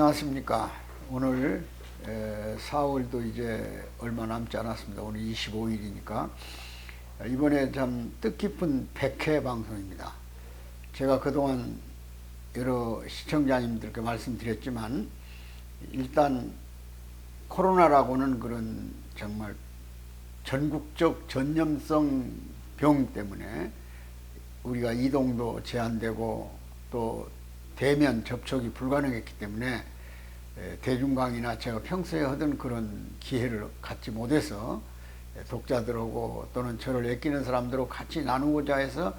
안녕하십니까. 오늘 4월도 이제 얼마 남지 않았습니다. 오늘 25일이니까 이번에 참 뜻깊은 100회 방송입니다. 제가 그동안 여러 시청자님들께 말씀드렸지만 일단 코로나라고는 그런 정말 전국적 전염성 병 때문에 우리가 이동도 제한되고 또 대면 접촉이 불가능했기 때문에 대중강의나 제가 평소에 하던 그런 기회를 갖지 못해서 독자들하고 또는 저를 아끼는 사람들하고 같이 나누고자 해서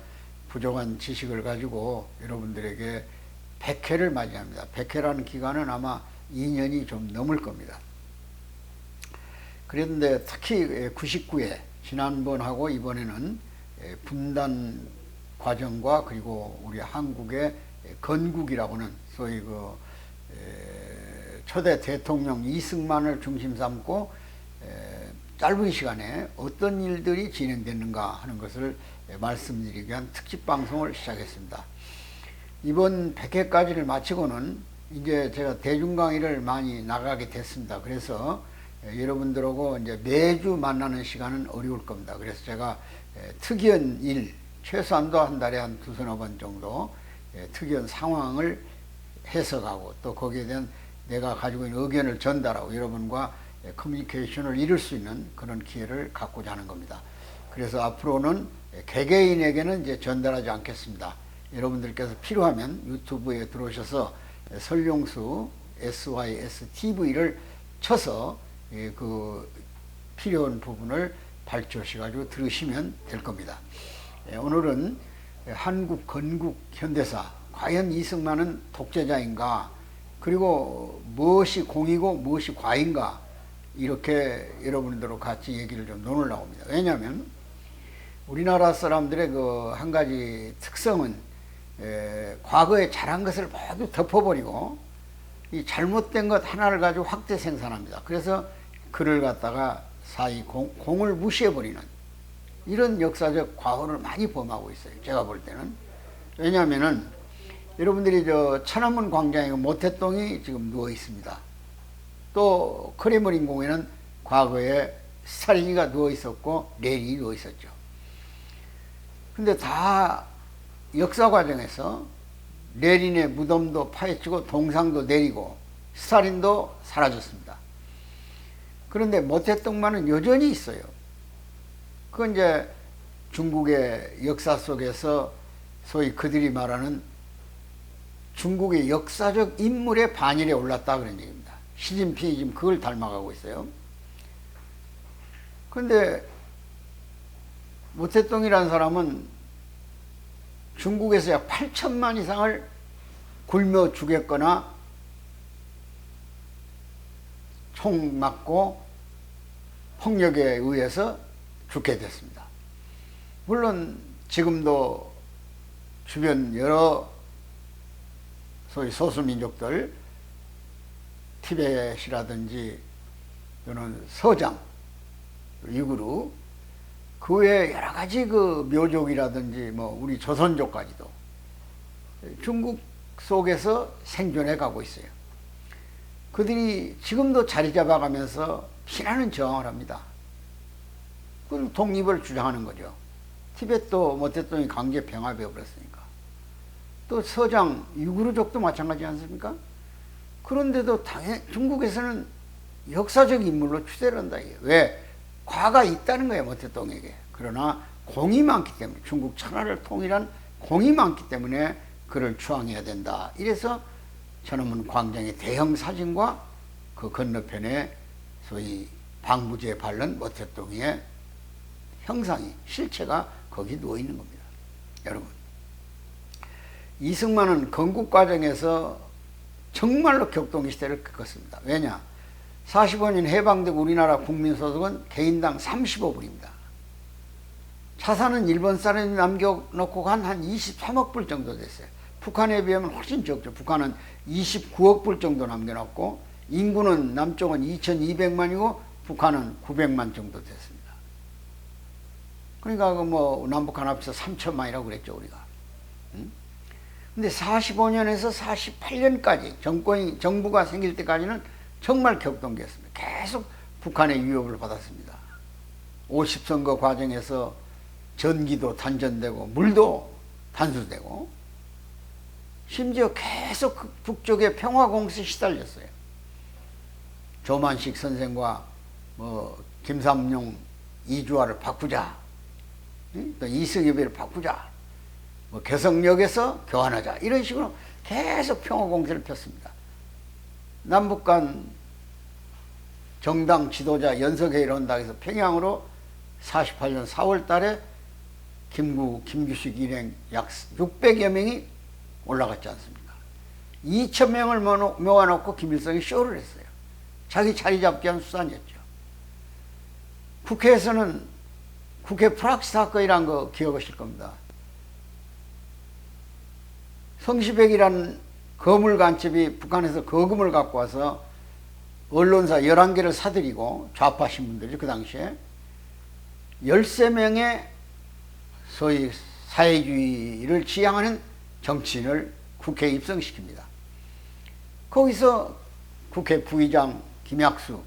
부족한 지식을 가지고 여러분들에게 100회를 맞이합니다. 100회라는 기간은 아마 2년이 좀 넘을 겁니다. 그런데 특히 99회 지난번하고 이번에는 분단 과정과 그리고 우리 한국의 건국이라고는 소위 초대 대통령 이승만을 중심 삼고 짧은 시간에 어떤 일들이 진행됐는가 하는 것을 말씀드리기 위한 특집 방송을 시작했습니다. 이번 100회까지를 마치고는 이제 제가 대중 강의를 많이 나가게 됐습니다. 그래서 여러분들하고 이제 매주 만나는 시간은 어려울 겁니다. 그래서 제가 특이한 일, 최소한도 한 달에 한 두서너 번 정도 특이한 상황을 해석하고 또 거기에 대한 내가 가지고 있는 의견을 전달하고 여러분과 커뮤니케이션을 이룰 수 있는 그런 기회를 갖고자 하는 겁니다. 그래서 앞으로는 개개인에게는 이제 전달하지 않겠습니다. 여러분들께서 필요하면 유튜브에 들어오셔서 설용수 SYSTV를 쳐서 그 필요한 부분을 발주하셔 가지고 들으시면 될 겁니다. 오늘은 한국 건국 현대사, 과연 이승만은 독재자인가, 그리고 무엇이 공이고 무엇이 과인가, 이렇게 여러분들과 같이 얘기를 좀 나누려고 합니다. 왜냐하면 우리나라 사람들의 그 한 가지 특성은 과거에 잘한 것을 모두 덮어버리고 이 잘못된 것 하나를 가지고 확대 생산합니다. 그래서 그를 갖다가 사이 공을 무시해버리는 이런 역사적 과오를 많이 범하고 있어요. 제가 볼 때는. 왜냐하면은 여러분들이 저 천안문 광장에 모태똥이 지금 누워 있습니다. 또 크레므린궁에는 과거에 스탈린이가 누워 있었고 레닌이 누워 있었죠. 근데 다 역사 과정에서 레닌의 무덤도 파헤치고 동상도 내리고 스탈린도 사라졌습니다. 그런데 모태똥만은 여전히 있어요. 그건 이제 중국의 역사 속에서 소위 그들이 말하는 중국의 역사적 인물의 반열에 올랐다 그런 얘기입니다. 시진핑이 지금 그걸 닮아가고 있어요. 그런데 모태똥이라는 사람은 중국에서 약 8천만 이상을 굶어 죽였거나 총 맞고 폭력에 의해서 죽게 됐습니다. 물론 지금도 주변 여러 소위 소수민족들, 티벳이라든지 또는 서장, 위구르, 그 외에 여러 가지 그 묘족이라든지 뭐 우리 조선족까지도 중국 속에서 생존해 가고 있어요. 그들이 지금도 자리 잡아가면서 피나는 저항을 합니다. 그럼 독립을 주장하는 거죠. 티벳도 모태똥이 강제 병합해 버렸으니까. 또 서장 유구르족도 마찬가지 않습니까? 그런데도 중국에서는 역사적 인물로 추대를 한다. 왜? 과가 있다는 거예요, 모태똥에게. 그러나 공이 많기 때문에, 중국 천하를 통일한 공이 많기 때문에 그를 추앙해야 된다. 이래서 천안문 광장의 대형 사진과 그 건너편에 소위 방부제에 바른 모태똥의 형상이, 실체가 거기 누워 있는 겁니다. 여러분, 이승만은 건국 과정에서 정말로 격동의 시대를 겪었습니다. 왜냐? 45년 해방되고 우리나라 국민소득은 개인당 35불입니다. 자산은 일본 사람이 남겨놓고 간 한 23억 불 정도 됐어요. 북한에 비하면 훨씬 적죠. 북한은 29억 불 정도 남겨놨고 인구는 남쪽은 2200만이고 북한은 900만 정도 됐습니다. 그러니까 그 뭐 남북 한합해서 3천만이라고 그랬죠, 우리가. 근데 45년에서 48년까지 정부가 생길 때까지는 정말 격동기였습니다. 계속 북한의 위협을 받았습니다. 50선거 과정에서 전기도 단전되고 물도 단수되고 심지어 계속 북쪽의 평화공세에 시달렸어요. 조만식 선생과 김삼룡 이주화를 바꾸자, 또 이승엽이를 바꾸자, 개성역에서 교환하자, 이런 식으로 계속 평화공세를 폈습니다. 남북 간 정당 지도자 연석회의를 한다고 해서 평양으로 48년 4월 달에 김규식 일행 약 600여 명이 올라갔지 않습니까? 2,000명을 모아놓고 김일성이 쇼를 했어요. 자기 자리 잡기 위한 수단이었죠. 국회에서는 국회 프락시 사건이라는 거 기억하실 겁니다. 성시백이라는 거물 간첩이 북한에서 거금을 갖고 와서 언론사 11개를 사들이고, 좌파 신문들이 그 당시에 13명의 소위 사회주의를 지향하는 정치인을 국회에 입성시킵니다. 거기서 국회 부의장 김약수,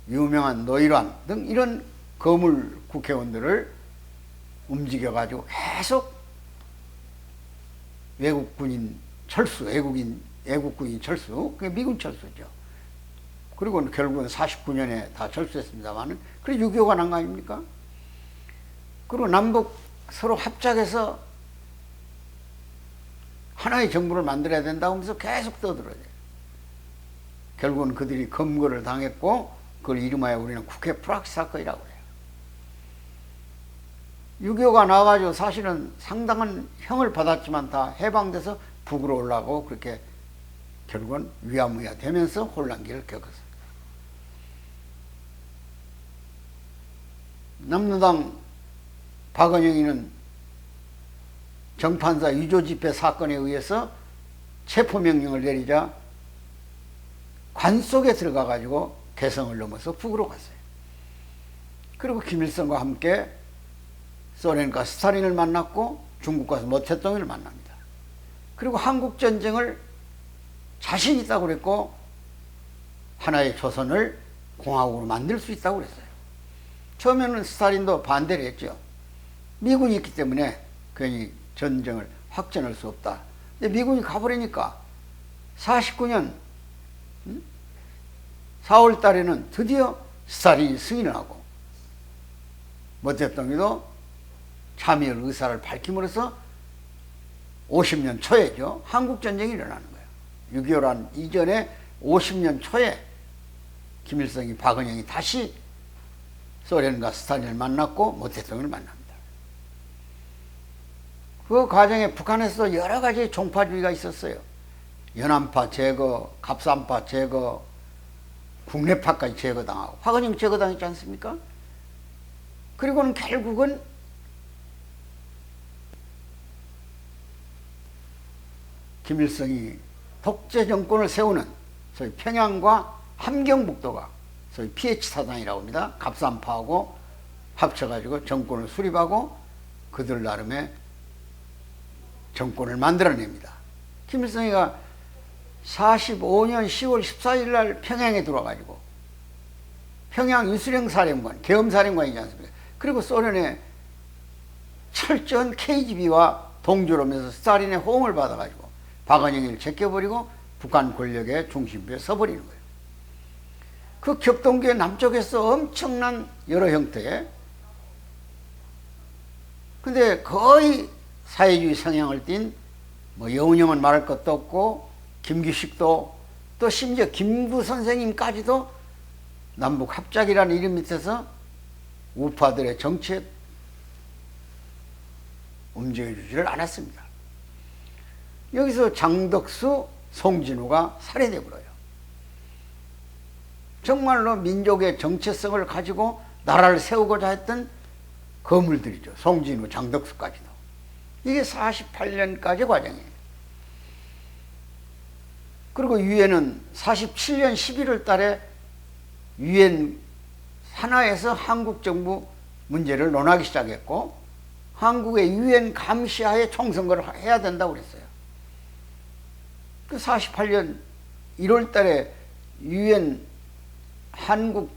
유명한 노일환 등 이런 거물 국회의원들을 움직여가지고 계속 외국군인 철수, 애국군인 철수, 그게 미군 철수죠. 그리고 결국은 49년에 다 철수했습니다만은, 그래 6.25가 난 거 아닙니까? 그리고 남북 서로 합작해서 하나의 정부를 만들어야 된다고 하면서 계속 떠들어요. 결국은 그들이 검거를 당했고, 그걸 이름하여 우리는 국회 프락시 사건이라고 해요. 6.25가 나와가지고 사실은 상당한 형을 받았지만 다 해방돼서 북으로 올라가고, 그렇게 결국은 위야무야 되면서 혼란기를 겪었어요. 남로당 박은영이는 정판사 위조집회 사건에 의해서 체포명령을 내리자 관 속에 들어가 가지고 개성을 넘어서 북으로 갔어요. 그리고 김일성과 함께 소련과 스탈린을 만났고, 중국 가서 모태동을 만납니다. 그리고 한국전쟁을 자신 있다고 그랬고, 하나의 조선을 공화국으로 만들 수 있다고 그랬어요. 처음에는 스탈린도 반대를 했죠. 미군이 있기 때문에 괜히 전쟁을 확전할 수 없다. 근데 미군이 가버리니까 49년 4월 달에는 드디어 스탈린이 승인을 하고, 모태동이도 참여할 의사를 밝힘으로써 50년 초에죠. 한국전쟁이 일어나는 거예요. 6.25란 이전에 50년 초에 김일성이, 박은영이 다시 소련과 스탈린을 만났고 모태동을 만납니다. 그 과정에 북한에서 여러 가지 종파주의가 있었어요. 연안파 제거, 갑산파 제거, 국내파까지 제거당하고, 박은영 제거당했지 않습니까? 그리고는 결국은 김일성이 독재 정권을 세우는 소위 평양과 함경북도가 소위 PH 사단이라고 합니다. 갑산파하고 합쳐가지고 정권을 수립하고 그들 나름의 정권을 만들어냅니다. 김일성이가 45년 10월 14일 날 평양에 들어와가지고 평양 유수령 사령관, 계엄사령관이지 않습니까? 그리고 소련의 철저한 KGB와 동조를 하면서 스탈린의 호응을 받아가지고 박은영을 제껴버리고 북한 권력의 중심부에 서버리는 거예요. 그 격동기의 남쪽에서 엄청난 여러 형태의, 근데 거의 사회주의 성향을 띤 여운형은 말할 것도 없고, 김규식도, 또 심지어 김구 선생님까지도 남북 합작이라는 이름 밑에서 우파들의 정치에 움직여주지를 않았습니다. 여기서 장덕수, 송진우가 살해돼 버려요. 정말로 민족의 정체성을 가지고 나라를 세우고자 했던 거물들이죠. 송진우, 장덕수까지도. 이게 48년까지 과정이에요. 그리고 유엔은 47년 11월 달에 유엔 산하에서 한국 정부 문제를 논하기 시작했고, 한국의 유엔 감시하에 총선거를 해야 된다고 그랬어요. 그 48년 1월 달에 유엔 한국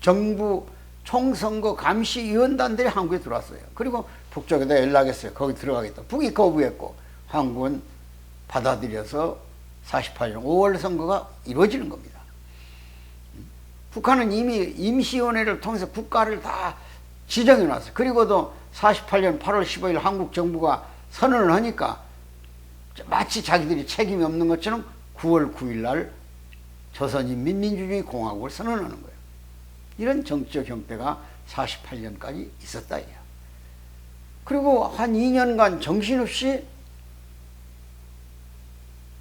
정부 총선거 감시위원단들이 한국에 들어왔어요. 그리고 북쪽에다 연락했어요. 거기 들어가겠다. 북이 거부했고 한국은 받아들여서 48년 5월 선거가 이루어지는 겁니다. 북한은 이미 임시위원회를 통해서 국가를 다 지정해 놨어요. 그리고도 48년 8월 15일 한국 정부가 선언을 하니까 마치 자기들이 책임이 없는 것처럼 9월 9일 날 조선인민민주주의 공화국을 선언하는 거예요. 이런 정치적 형태가 48년까지 있었다 이거야. 그리고 한 2년간 정신없이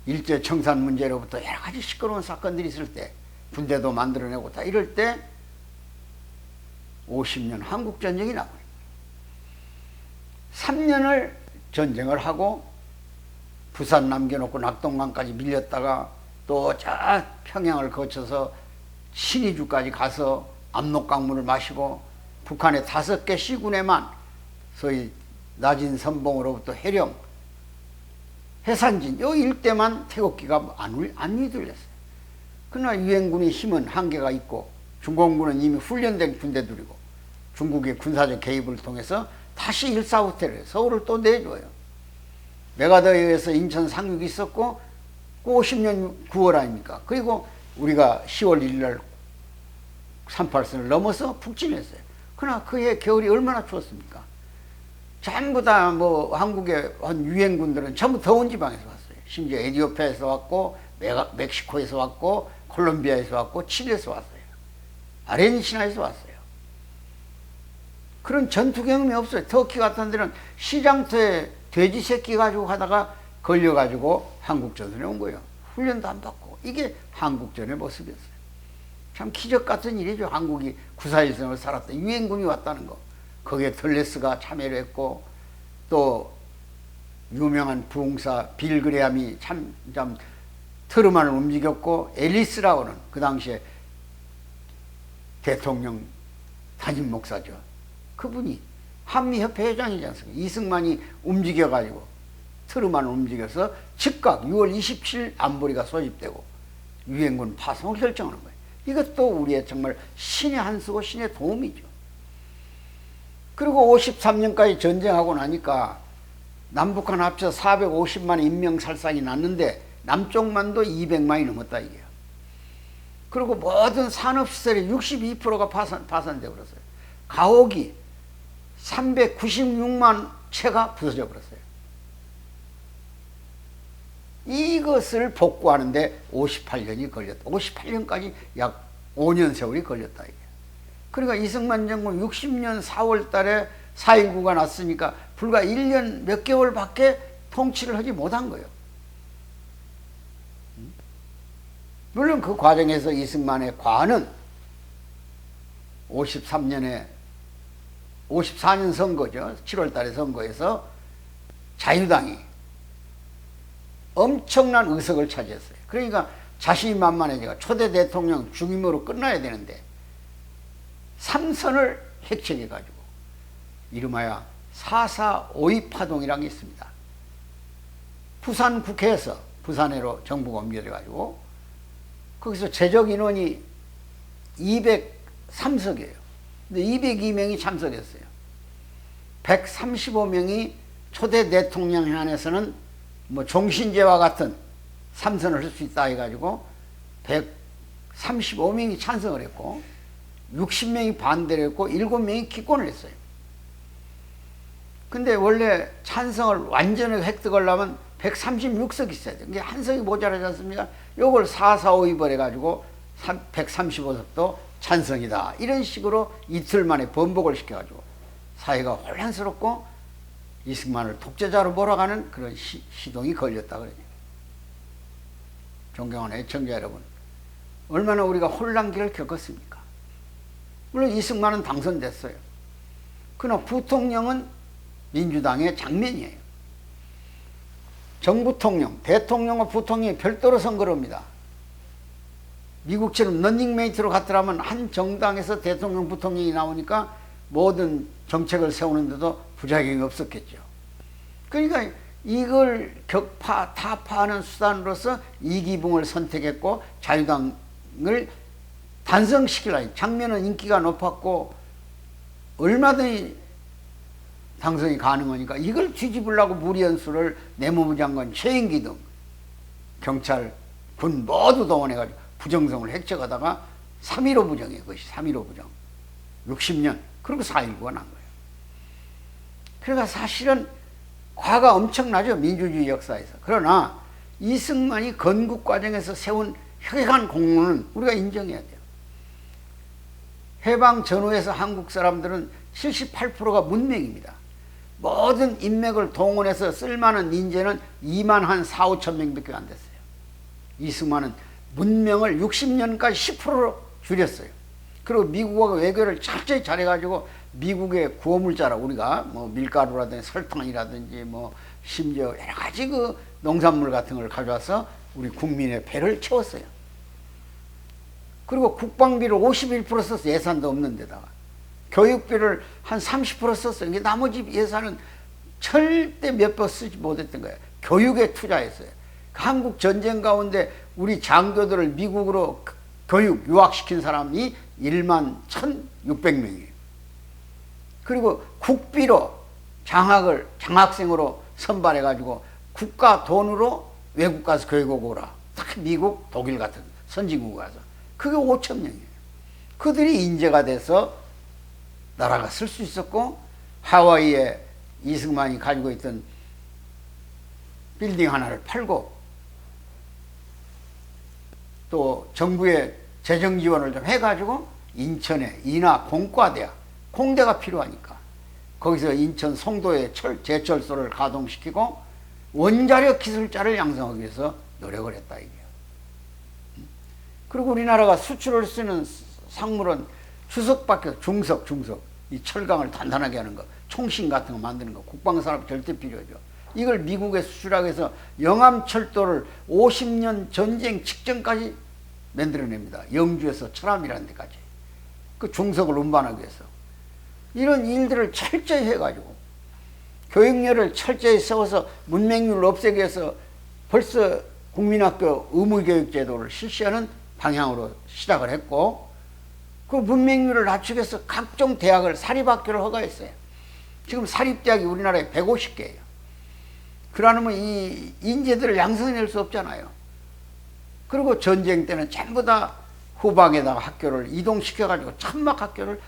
일제 청산 문제로부터 여러 가지 시끄러운 사건들이 있을 때, 군대도 만들어내고 다 이럴 때 50년 한국전쟁이 나버린 거예요. 3년을 전쟁을 하고 부산 남겨놓고 낙동강까지 밀렸다가 또 저 평양을 거쳐서 신의주까지 가서 압록강물을 마시고 북한의 5개 시군에만 소위 낮은 선봉으로부터 해령, 해산진 요 일대만 태극기가 안 휘둘렸어요. 그러나 유엔군의 힘은 한계가 있고 중공군은 이미 훈련된 군대들이고 중국의 군사적 개입을 통해서 다시 일사후퇴를 해요. 서울을 또 내줘요. 메가더에 의해서 인천 상륙이 있었고 50년 9월 아닙니까? 그리고 우리가 10월 1일 날 38선을 넘어서 북진했어요. 그러나 그해 겨울이 얼마나 추웠습니까? 전부 다 뭐 한국의 한 유엔군들은 전부 더운 지방에서 왔어요. 심지어 에티오피아에서 왔고 멕시코에서 왔고 콜롬비아에서 왔고 칠레에서 왔어요. 아르헨티나에서 왔어요. 그런 전투 경험이 없어요. 터키 같은 데는 시장터에 돼지 새끼 가지고 가다가 걸려가지고 한국전선에 온 거예요. 훈련도 안 받고. 이게 한국전의 모습이었어요. 참 기적 같은 일이죠. 한국이 9.4일선을 살았다. 유엔군이 왔다는 거. 거기에 덜레스가 참여를 했고 또 유명한 부흥사 빌 그레함이 참 트루만을 움직였고 앨리스라고는 그 당시에 대통령 담임 목사죠. 그분이 한미협회 회장이지 않습니까? 이승만이 움직여가지고 트루만을 움직여서 즉각 6월 27일 안보리가 소집되고 유엔군 파송을 결정하는 거예요. 이것도 우리의 정말 신의 한 수고 신의 도움이죠. 그리고 53년까지 전쟁하고 나니까 남북한 합쳐 450만 인명살상이 났는데 남쪽만도 200만이 넘었다 이게요. 그리고 모든 산업시설의 62%가 파산되어 버렸어요. 가옥이 396만 채가 부서져 버렸어요. 이것을 복구하는데 58년이 걸렸다. 58년까지 약 5년 세월이 걸렸다 이게. 그러니까 이승만 정권 60년 4월 달에 4.19가 났으니까 불과 1년 몇 개월밖에 통치를 하지 못한 거예요. 물론 그 과정에서 이승만의 과는 54년 선거죠. 7월 달에 선거에서 자유당이 엄청난 의석을 차지했어요. 그러니까 자신이 만만해지가 초대 대통령 중임으로 끝나야 되는데 3선을 획책해가지고 이름하여 4.4 5.2파동이라는 게 있습니다. 부산 국회에서 부산으로 정부가 옮겨져가지고 거기서 제적 인원이 203석이에요. 근데 202명이 참석했어요. 135명이 초대 대통령 안에서는 뭐 종신제와 같은 3선을 할 수 있다 해가지고 135명이 찬성을 했고 60명이 반대를 했고 7명이 기권을 했어요. 근데 원래 찬성을 완전히 획득하려면 136석이 있어야 돼요. 이게 한 석이 모자라지 않습니까? 요걸 4.4.5.2를 해가지고 135석도 찬성이다. 이런 식으로 이틀 만에 번복을 시켜가지고 사회가 혼란스럽고 이승만을 독재자로 몰아가는 그런 시동이 걸렸다 그러죠. 존경하는 애청자 여러분, 얼마나 우리가 혼란기를 겪었습니까? 물론 이승만은 당선됐어요. 그러나 부통령은 민주당의 장면이에요. 정부통령, 대통령과 부통령이 별도로 선거를 합니다. 미국처럼 런닝메이트로 갔더라면 한 정당에서 대통령, 부통령이 나오니까 모든 정책을 세우는데도 부작용이 없었겠죠. 그러니까 이걸 격파, 타파하는 수단으로서 이기붕을 선택했고 자유당을 단성시키려고. 장면은 인기가 높았고 얼마든지 당선이 가능하니까 이걸 뒤집으려고 무리연수를 내무부 장관, 최인기 등 경찰, 군 모두 동원해가지고 부정성을 획책하다가 3.15 부정이에요. 그것이 3.15 부정. 60년. 그리고 4.19가 난 거예요. 그러니까 사실은 과가 엄청나죠. 민주주의 역사에서. 그러나 이승만이 건국 과정에서 세운 혁혁한 공로는 우리가 인정해야 돼요. 해방 전후에서 한국 사람들은 78%가 문맹입니다. 모든 인맥을 동원해서 쓸만한 인재는 2만 한 4, 5천 명밖에 안 됐어요. 이승만은 문명을 60년까지 10%로 줄였어요. 그리고 미국하고 외교를 철저히 잘해가지고 미국의 구호물자라 우리가 뭐 밀가루라든지 설탕이라든지 뭐 심지어 여러 가지 그 농산물 같은 걸 가져와서 우리 국민의 배를 채웠어요. 그리고 국방비를 51% 써서 예산도 없는 데다가 교육비를 한 30% 썼어요. 이게 나머지 예산은 절대 몇 번 쓰지 못했던 거예요. 교육에 투자했어요. 한국 전쟁 가운데 우리 장교들을 미국으로 교육, 유학시킨 사람이 1만 1,600명이에요. 그리고 국비로 장학생으로 선발해가지고 국가 돈으로 외국 가서 교육하고 오라. 특히 미국, 독일 같은 선진국 가서. 그게 5천 명이에요. 그들이 인재가 돼서 나라가 쓸 수 있었고, 하와이에 이승만이 가지고 있던 빌딩 하나를 팔고, 또 정부의 재정 지원을 좀 해가지고 인천에 인하 공과대학, 공대가 필요하니까 거기서 인천 송도에 제철소를 가동시키고 원자력 기술자를 양성하기 위해서 노력을 했다 이게요. 그리고 우리나라가 수출을 쓰는 상물은 주석밖에, 중석 이 철강을 단단하게 하는 거, 총신 같은 거 만드는 거, 국방산업 절대 필요하죠. 이걸 미국에 수출하기 위해서 영암철도를 50년 전쟁 직전까지 만들어냅니다. 영주에서 철암이라는 데까지. 그 중석을 운반하기 위해서. 이런 일들을 철저히 해가지고 교육열을 철저히 세워서 문맹률을 없애기 위해서 벌써 국민학교 의무교육제도를 실시하는 방향으로 시작을 했고, 그 문맹률을 낮추기 위해서 각종 대학을 사립학교를 허가했어요. 지금 사립대학이 우리나라에 150개예요. 그러면 이 인재들을 양성해낼 수 없잖아요. 그리고 전쟁 때는 전부 다 후방에다가 학교를 이동시켜가지고 천막 학교를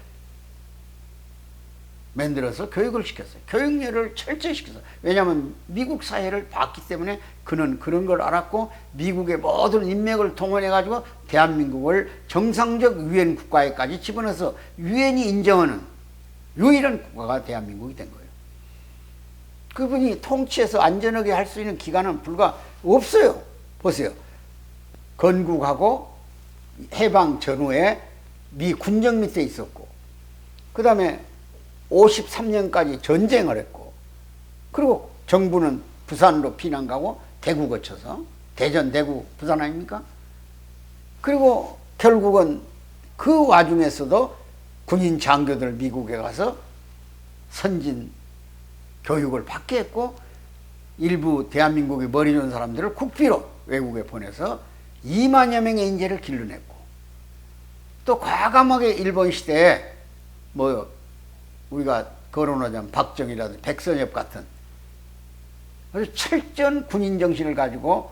만들어서 교육을 시켰어요. 교육열을 철저히 시켰어요. 왜냐하면 미국 사회를 봤기 때문에 그는 그런 걸 알았고, 미국의 모든 인맥을 동원해가지고 대한민국을 정상적 유엔 국가에까지 집어넣어서 유엔이 인정하는 유일한 국가가 대한민국이 된 거예요. 그분이 통치해서 안전하게 할 수 있는 기간은 불과 없어요. 보세요. 건국하고 해방 전후에 미 군정 밑에 있었고, 그 다음에 53년까지 전쟁을 했고, 그리고 정부는 부산으로 피난 가고 대구 거쳐서, 대전, 대구, 부산 아닙니까? 그리고 결국은 그 와중에서도 군인 장교들 미국에 가서 선진 교육을 받게 했고, 일부 대한민국의 머리 좋은 사람들을 국비로 외국에 보내서 2만여 명의 인재를 길러냈고, 또 과감하게 일본 시대에 뭐 우리가 거론하자면 박정희라든지 백선엽 같은 아주 철저한 군인 정신을 가지고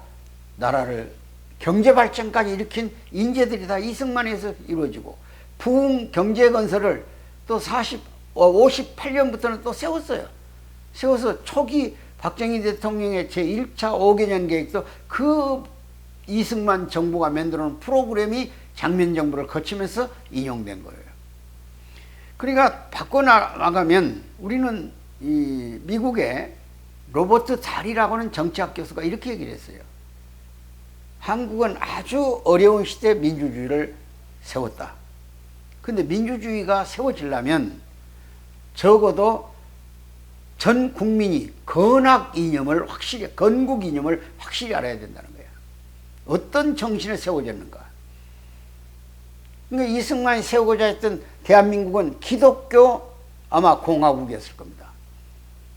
나라를 경제 발전까지 일으킨 인재들이 다 이승만에서 이루어지고, 부흥 경제 건설을 또 58년부터는 또 세웠어요. 세워서 초기 박정희 대통령의 제1차 5개년 계획도 그 이승만 정부가 만들어 놓은 프로그램이 장면 정부를 거치면서 인용된 거예요. 그러니까 바꿔나가면 우리는 이 미국의 로버트 달이라고는 정치학 교수가 이렇게 얘기를 했어요. 한국은 아주 어려운 시대에 민주주의를 세웠다. 근데 민주주의가 세워지려면 적어도 전 국민이 건국 이념을 확실히 알아야 된다는 거예요. 어떤 정신을 세워졌는가. 그러니까 이승만이 세우고자 했던 대한민국은 기독교 아마 공화국이었을 겁니다.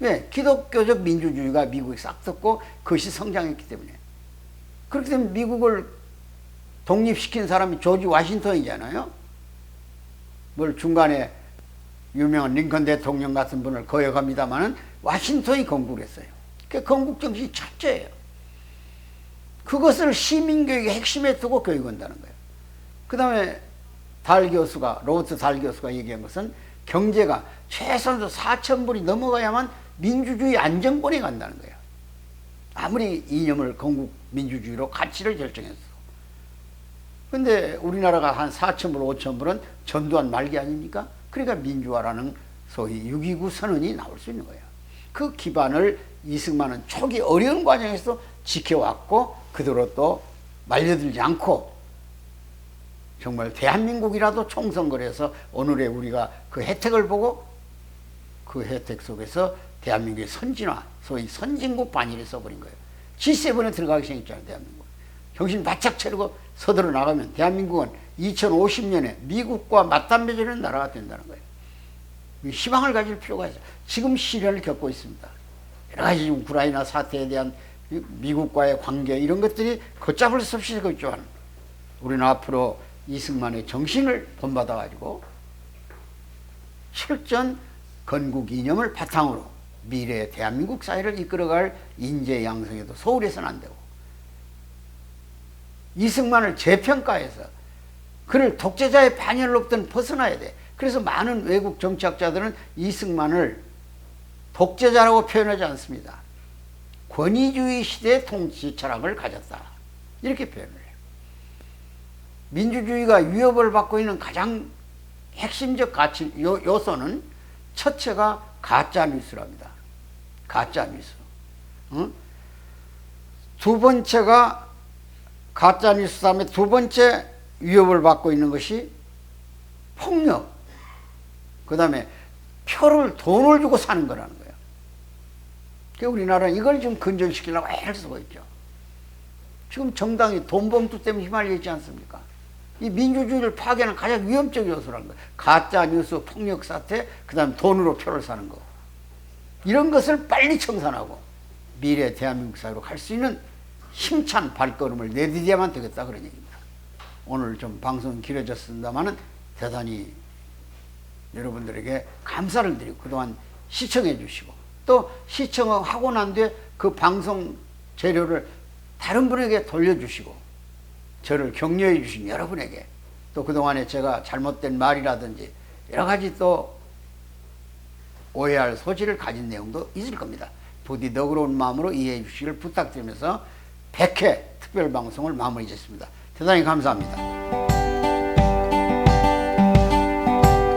왜? 기독교적 민주주의가 미국에 싹 떴고 그것이 성장했기 때문에. 그렇기 때문에 미국을 독립시킨 사람이 조지 워싱턴이잖아요. 뭘 중간에 유명한 링컨 대통령 같은 분을 거역합니다마는 워싱턴이 건국을 했어요. 그 건국 정신이 첫째예요. 그것을 시민교육의 핵심에 두고 교육한다는 거예요. 그 다음에 로버트 달 교수가 얘기한 것은 경제가 최소한 4,000불이 넘어가야만 민주주의 안정권에 간다는 거예요. 아무리 이념을 건국 민주주의로 가치를 결정했어. 근데 우리나라가 한 4,000불, 5,000불은 전두환 말기 아닙니까? 그러니까 민주화라는 소위 6.29 선언이 나올 수 있는 거예요. 그 기반을 이승만은 초기 어려운 과정에서 지켜왔고 그대로 또 말려들지 않고 정말 대한민국이라도 총선거를 해서 오늘의 우리가 그 혜택을 보고 그 혜택 속에서 대한민국의 선진화, 소위 선진국 반열에 써버린 거예요. G7에 들어가기 생겼잖아요, 대한민국. 정신 바짝 차리고 서들어 나가면 대한민국은 2050년에 미국과 맞담배지는 나라가 된다는 거예요. 희망을 가질 필요가 있어요. 지금 시련을 겪고 있습니다. 여러 가지 우크라이나 사태에 대한 미국과의 관계 이런 것들이 걷잡을 수 없이 있지만 우리는 앞으로 이승만의 정신을 본받아가지고 실전 건국 이념을 바탕으로 미래의 대한민국 사회를 이끌어갈 인재 양성에도 소홀해서는 안 되고 이승만을 재평가해서 그를 독재자의 반열로부터 벗어나야 돼. 그래서 많은 외국 정치학자들은 이승만을 독재자라고 표현하지 않습니다. 권위주의 시대의 통치 철학을 가졌다. 이렇게 표현을 해요. 민주주의가 위협을 받고 있는 가장 핵심적 가치 요소는 첫째가 가짜뉴스랍니다. 가짜뉴스. 응? 두 번째가 가짜뉴스 다음에 두 번째 위협을 받고 있는 것이 폭력. 그 다음에 돈을 주고 사는 거라는 거예요. 그러니까 우리나라는 이걸 좀 근절시키려고 애를 쓰고 있죠. 지금 정당이 돈 봉투 때문에 휘말려 있지 않습니까? 이 민주주의를 파괴하는 가장 위험적 요소라는 거예요. 가짜뉴스, 폭력 사태, 그 다음에 돈으로 표를 사는 거. 이런 것을 빨리 청산하고 미래 대한민국 사회로 갈 수 있는 힘찬 발걸음을 내디뎌야만 되겠다 그런 얘기입니다. 오늘 좀 방송이 길어졌습니다만은 대단히 여러분들에게 감사를 드리고 그동안 시청해 주시고 또 시청하고 난 뒤에 그 방송 재료를 다른 분에게 돌려주시고 저를 격려해 주신 여러분에게 또 그동안에 제가 잘못된 말이라든지 여러 가지 또 오해할 소지를 가진 내용도 있을 겁니다. 부디 너그러운 마음으로 이해해 주시기를 부탁드리면서 100회 특별방송을 마무리 짓습니다. 대단히 감사합니다.